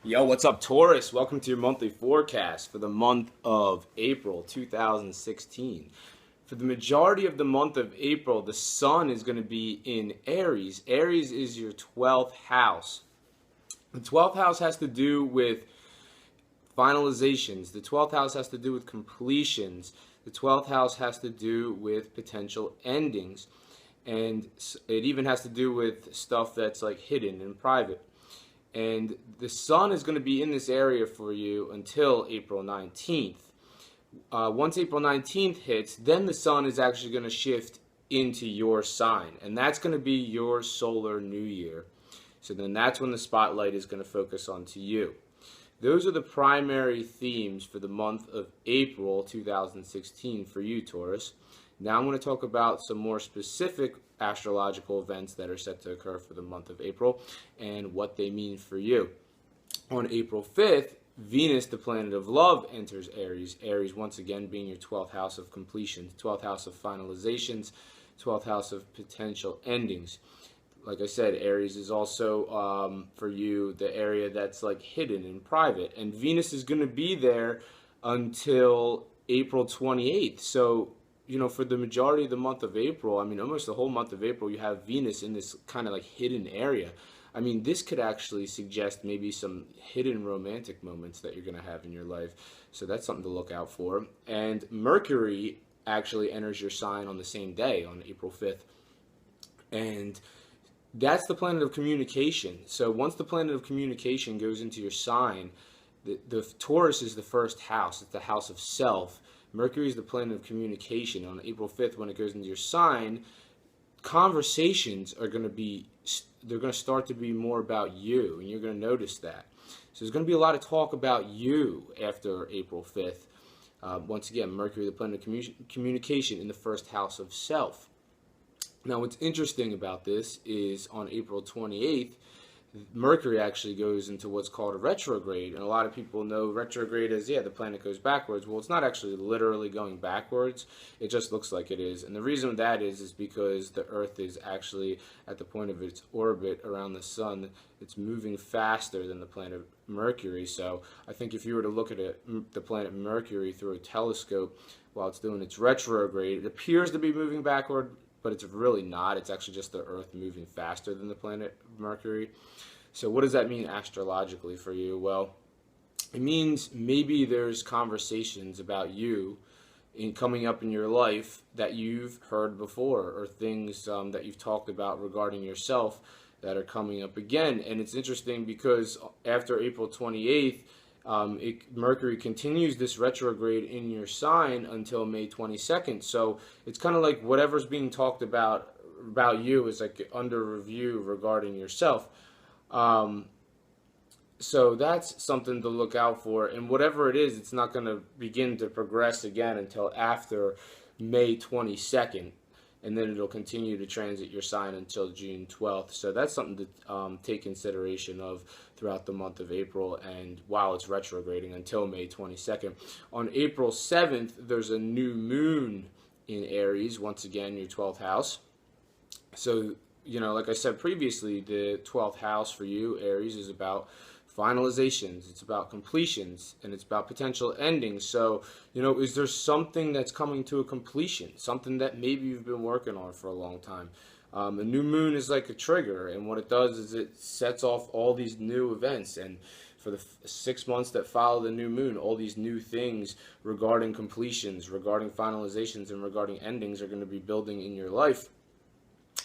Yo, what's up, Taurus? Welcome to your monthly forecast for the month of April 2016. For the majority of the month of April, the sun is going to be in Aries. Aries is your 12th house. The 12th house has to do with finalizations. The 12th house has to do with completions. The 12th house has to do with potential endings. And it even has to do with stuff that's like hidden and private. And the sun is going to be in this area for you until April 19th. Once April 19th hits, then the sun is actually going to shift into your sign, and that's going to be your solar new year. So then that's when the spotlight is going to focus onto you. Those are the primary themes for the month of April 2016 for you, Taurus. Now I'm going to talk about some more specific astrological events that are set to occur for the month of April and what they mean for you. On April 5th, Venus, the planet of love, enters Aries. Aries, once again, being your 12th house of completion, 12th house of finalizations, 12th house of potential endings. Like I said, Aries is also, for you, the area that's like hidden and private. And Venus is going to be there until April 28th. So, for the majority of the month of April, almost the whole month of April, you have Venus in this kind of like hidden area. This could actually suggest maybe some hidden romantic moments that you're going to have in your life. So that's something to look out for. And Mercury actually enters your sign on the same day, on April 5th. And that's the planet of communication. So once the planet of communication goes into your sign, the Taurus is the first house. It's the house of self. Mercury is the planet of communication. On April 5th, when it goes into your sign, conversations are going to start to be more about you, and you're going to notice that. So there's going to be a lot of talk about you after April 5th. Once again, Mercury, the planet of communication, in the first house of self. Now, what's interesting about this is on April 28th, Mercury actually goes into what's called a retrograde, and a lot of people know retrograde as, the planet goes backwards. Well, it's not actually literally going backwards. It just looks like it is. And the reason that is because the Earth is actually at the point of its orbit around the sun. It's moving faster than the planet Mercury. So I think if you were to look at the planet Mercury through a telescope while it's doing its retrograde, it appears to be moving backward, but it's really not. It's actually just the Earth moving faster than the planet Mercury. So what does that mean astrologically for you? Well, it means maybe there's conversations about you coming up in your life that you've heard before, or things that you've talked about regarding yourself that are coming up again. And it's interesting because after April 28th, Mercury continues this retrograde in your sign until May 22nd. So it's kind of like whatever's being talked about you is like under review regarding yourself. So that's something to look out for. And whatever it is, it's not going to begin to progress again until after May 22nd. And then it'll continue to transit your sign until June 12th. So that's something to take consideration of throughout the month of April, and while it's retrograding until May 22nd. On April 7th, there's a new moon in Aries, once again, your 12th house. So, like I said previously, the 12th house for you, Aries, is about finalizations, it's about completions, and it's about potential endings. So, is there something that's coming to a completion, something that maybe you've been working on for a long time? A new moon is like a trigger, and what it does is it sets off all these new events, and for the 6 months that follow the new moon, all these new things regarding completions, regarding finalizations, and regarding endings are going to be building in your life.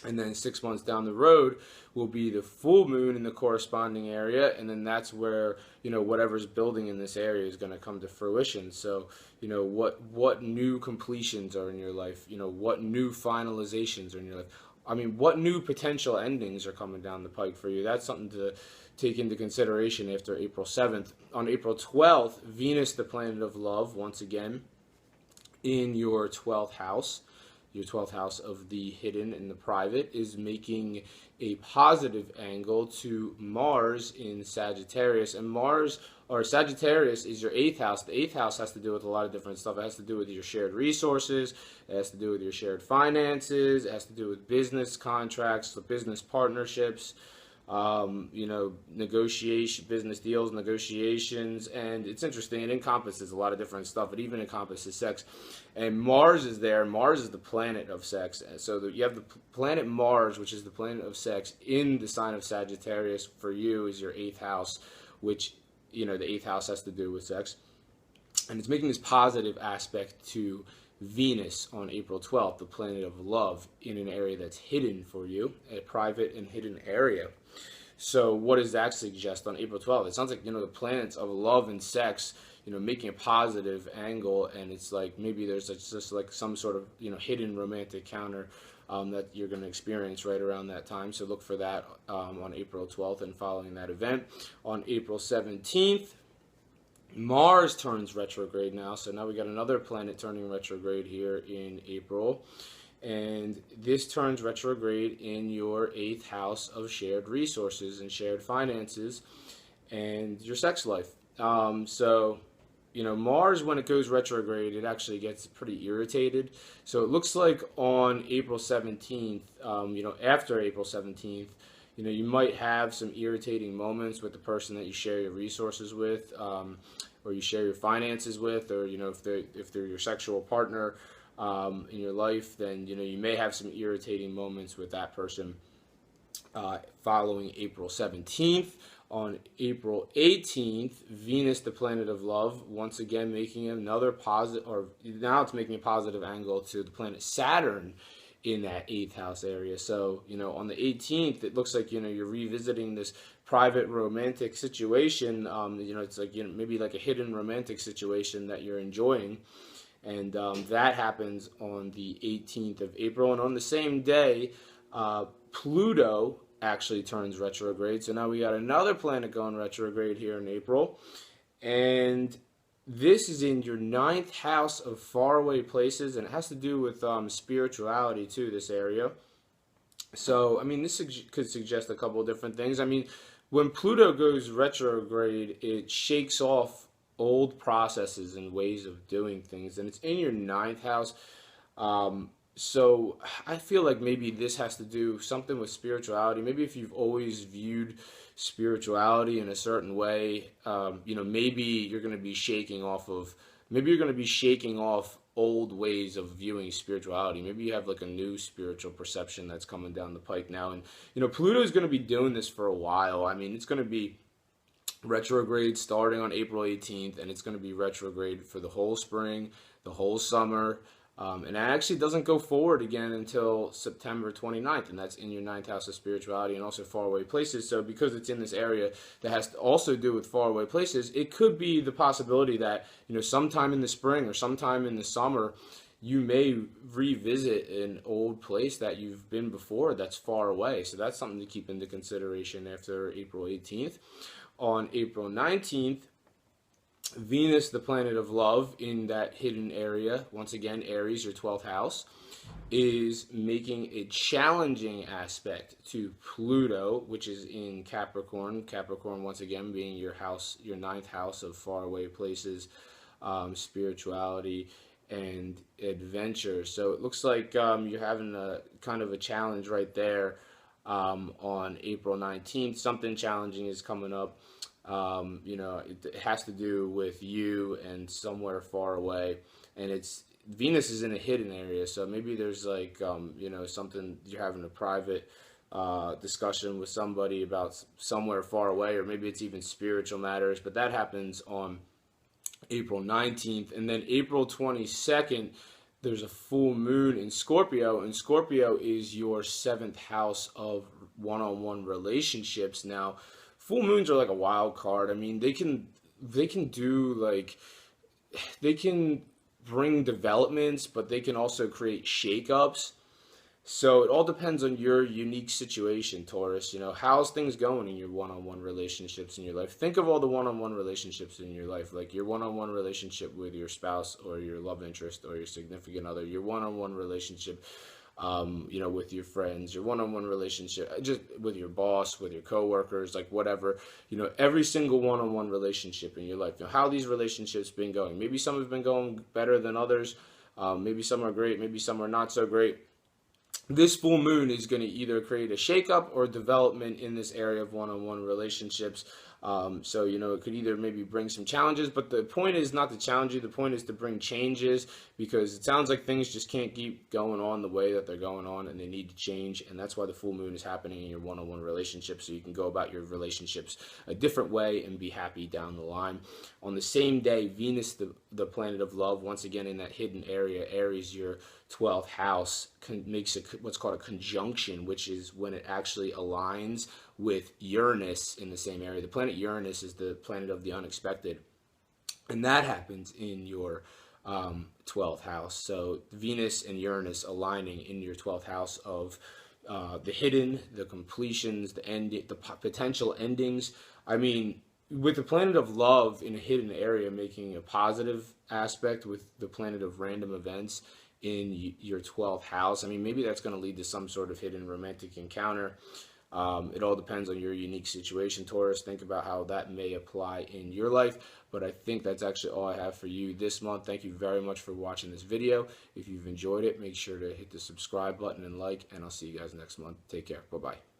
And then 6 months down the road will be the full moon in the corresponding area, and then that's where, whatever's building in this area is going to come to fruition. So, what new completions are in your life? What new finalizations are in your life? What new potential endings are coming down the pike for you? That's something to take into consideration after April 7th. On April 12th, Venus, the planet of love, once again, in your 12th house. Your 12th house of the hidden and the private, is making a positive angle to Mars in Sagittarius. And Sagittarius is your 8th house. The 8th house has to do with a lot of different stuff. It has to do with your shared resources. It has to do with your shared finances. It has to do with business contracts, business partnerships. business deals, negotiations, and it's interesting. It encompasses a lot of different stuff. It even encompasses sex. And Mars is there. Mars is the planet of sex. So you have the planet Mars, which is the planet of sex, in the sign of Sagittarius. For you is your 8th house, which, the 8th house has to do with sex. And it's making this positive aspect to Venus on April 12th, the planet of love, in an area that's hidden for you, a private and hidden area. So what does that suggest on April 12th? It sounds like, the planets of love and sex, making a positive angle, and it's like maybe there's just like some sort of, hidden romantic counter that you're going to experience right around that time. So look for that on April 12th and following that event. On April 17th, Mars turns retrograde now, so now we got another planet turning retrograde here in April, and this turns retrograde in your 8th house of shared resources and shared finances and your sex life. Mars, when it goes retrograde, it actually gets pretty irritated. So it looks like on April 17th, after April 17th, you might have some irritating moments with the person that you share your resources with, or you share your finances with, or if they're your sexual partner in your life, then you may have some irritating moments with that person following April 17th. On April 18th, Venus, the planet of love, once again making another positive, or now it's making a positive angle to the planet Saturn in that 8th house area. So, on the 18th, it looks like, you're revisiting this private romantic situation. It's like, maybe like a hidden romantic situation that you're enjoying. And that happens on the 18th of April. And on the same day, Pluto actually turns retrograde. So now we got another planet going retrograde here in April. And this is in your 9th house of faraway places, and it has to do with spirituality too, this area. So, this could suggest a couple of different things. When Pluto goes retrograde, it shakes off old processes and ways of doing things, and it's in your 9th house. So I feel like maybe this has to do something with spirituality. Maybe if you've always viewed spirituality in a certain way, maybe you're going to be shaking off old ways of viewing spirituality. Maybe you have like a new spiritual perception that's coming down the pike now. And, Pluto is going to be doing this for a while. It's going to be retrograde starting on April 18th, and it's going to be retrograde for the whole spring, the whole summer. And it actually doesn't go forward again until September 29th, and that's in your 9th house of spirituality and also faraway places. So because it's in this area that has to also do with faraway places, it could be the possibility that, sometime in the spring or sometime in the summer, you may revisit an old place that you've been before that's far away. So that's something to keep into consideration after April 18th. On April 19th, Venus, the planet of love, in that hidden area, once again, Aries, your 12th house, is making a challenging aspect to Pluto, which is in Capricorn. Capricorn, once again, being your 9th house of faraway places, spirituality, and adventure. So it looks like you're having a kind of a challenge right there on April 19th. Something challenging is coming up. It has to do with you and somewhere far away, and Venus is in a hidden area, so maybe there's like something you're having a private discussion with somebody about somewhere far away, or maybe it's even spiritual matters. But that happens on April 19th, and then April 22nd, there's a full moon in Scorpio, and Scorpio is your 7th house of one-on-one relationships. Now, full moons are like a wild card. They can bring developments, but they can also create shakeups. So it all depends on your unique situation, Taurus. How's things going in your one-on-one relationships in your life? Think of all the one-on-one relationships in your life, like your one-on-one relationship with your spouse or your love interest or your significant other, your one-on-one relationship with your friends, your one-on-one relationship, just with your boss, with your coworkers, like whatever, every single one-on-one relationship in your life. How these relationships been going? Maybe some have been going better than others. Maybe some are great. Maybe some are not so great. this full moon is going to either create a shakeup or development in this area of one-on-one relationships. So, it could either maybe bring some challenges, but the point is not to challenge you. The point is to bring changes, because it sounds like things just can't keep going on the way that they're going on, and they need to change. And that's why the full moon is happening in your one-on-one relationships, so you can go about your relationships a different way and be happy down the line. On the same day, Venus, the planet of love, once again in that hidden area, Aries, your 12th house, makes what's called a conjunction, which is when it actually aligns with Uranus in the same area. The planet Uranus is the planet of the unexpected, and that happens in your 12th house. So Venus and Uranus aligning in your 12th house of the hidden, the completions, the potential endings. I mean, with the planet of love in a hidden area making a positive aspect with the planet of random events in your 12th house, I mean, maybe that's going to lead to some sort of hidden romantic encounter. It all depends on your unique situation, Taurus. Think about how that may apply in your life. But I think that's actually all I have for you this month. Thank you very much for watching this video. If you've enjoyed it, make sure to hit the subscribe button and like, and I'll see you guys next month. Take care. Bye-bye.